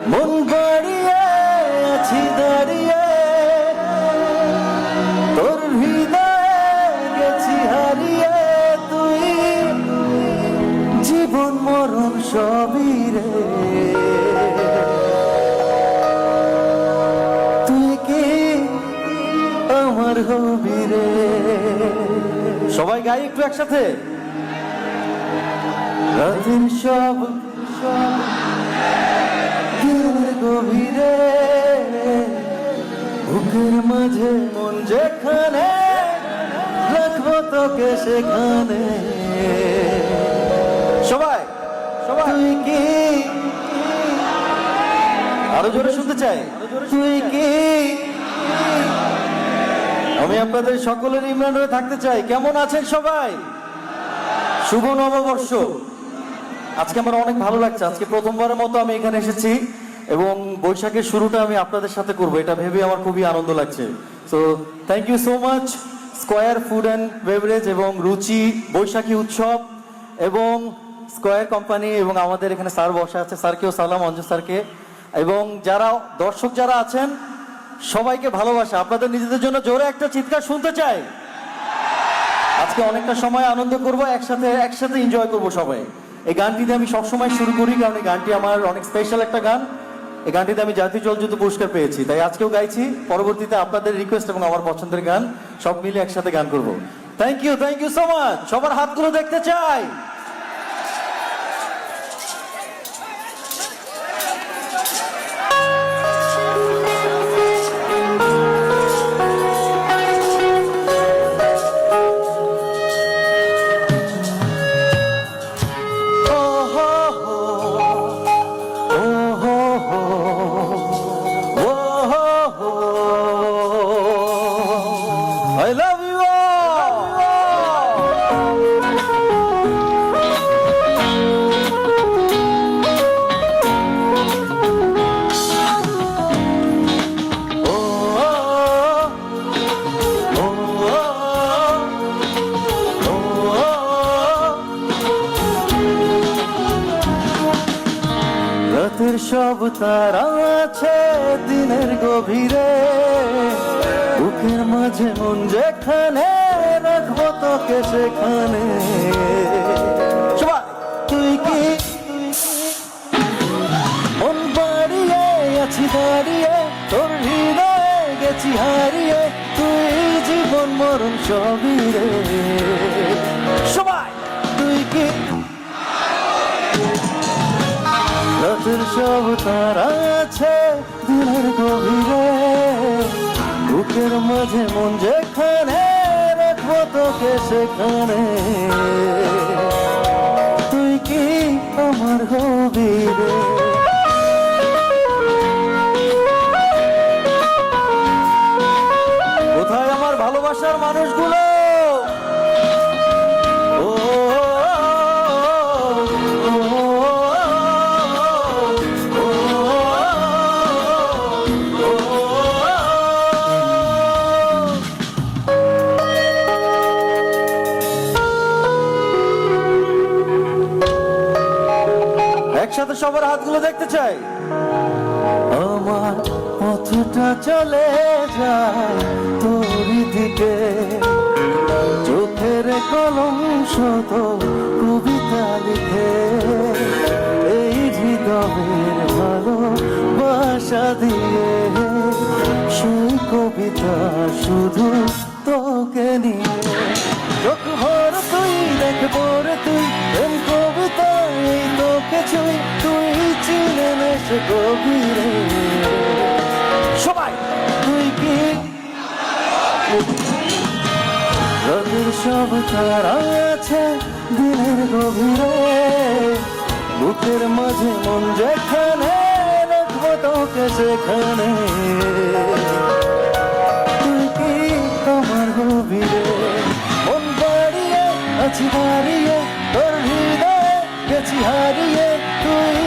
মন বাড়িয়ে আছি দাঁড়িয়ে, তোর হৃদয়ে গেছি হারিয়ে, তুই জীবন মরণ সবই রে, তুই কি আমার হবি রে। সবাই গাই একটু একসাথে। রাতের সব গভীরে, বুকের মাঝে মন যেখানে, রাখবো তোকে সেখানে। সবাই তুই কি, আরো জোরে শুনতে চাই, তুই কি। আমি আপনাদের সকলের ইমরান হয়ে থাকতে চাই। কেমন আছেন সবাই? শুভ নববর্ষ। আজকে আমার অনেক ভালো লাগছে। আজকে প্রথমবারের মতো আমি এখানে এসেছি এবং বৈশাখের শুরুটা আমি আপনাদের সাথে করব, এটা ভেবে আমার খুবই আনন্দ লাগছে। So thank you so much Square Food and Beverage এবং রুচি বৈশাখী উৎসব এবং স্কয়ার কোম্পানি এবং আমাদের এখানে স্যার বসা আছে, স্যারকেও সালাম, অঞ্জু স্যারকে, এবং যারা দর্শক যারা আছেন সবাইকে ভালোবাসা। আপনাদের নিজেদের জন্য জোরে একটা চিৎকার শুনতে চাই। আজকে অনেকটা সময় আনন্দ করব, একসাথে এনজয় করব সবাই। এই গানটিতে আমি সবসময় শুরু করি কারণ এই গানটি আমার অনেক স্পেশাল একটা গান। এই গানটিতে আমি জাতীয় চলচ্চিত্র পুরস্কার পেয়েছি, তাই আজকেও গাইছি। পরবর্তীতে আপনাদের রিকোয়েস্ট এবং আমার পছন্দের গান সব মিলে একসাথে গান করব। Thank you so much. সবার হাতগুলো দেখতে চাই। I love you all. রাতের সব তারা আছে দিনের গভীরে, বুকের মাঝে মন যেখানে, রাখবো তোকে সেখানে। তুই কি মন বাড়িয়ে আছি দাঁড়িয়ে, তোর হৃদয়ে গেছি হারিয়ে, তুই জীবন মরণ সবই রে। সবাই তুই কি, রাতের সব তারা আছে দিনের গভীরে, বুকের মাঝে মন যেখানে, রাখবো তোকে সেখানে। তুই কি আমার হবি রে। কোথায় আমার ভালোবাসার মানুষগুলো? একসাথে সবার হাতগুলো দেখতে চাই। আমার পথটা চলে যায় তোরই দিকে, চোখের কলম শত কবিতা লিখে, এই হৃদয়ের ভালোবাসা দিয়ে, সেই কবিতা শুধু তোকে নিয়ে। চোখ ভর তুই, দেখবো রে তুই, প্রেম কবিতা এই তোকে ছুঁই, তুই চিনে নেশে গভীরে। সবাই তুই কি, রাতের সব তারা আছে দিনের গভীরে, বুকের মাঝে মন যেখানে, রাখবো তোকে সেখানে। তুই কি আমার হবি রে। মন বাড়িয়ে আছি দাঁড়িয়ে, তোর হৃদয়ে গেছি হারিয়ে, তুই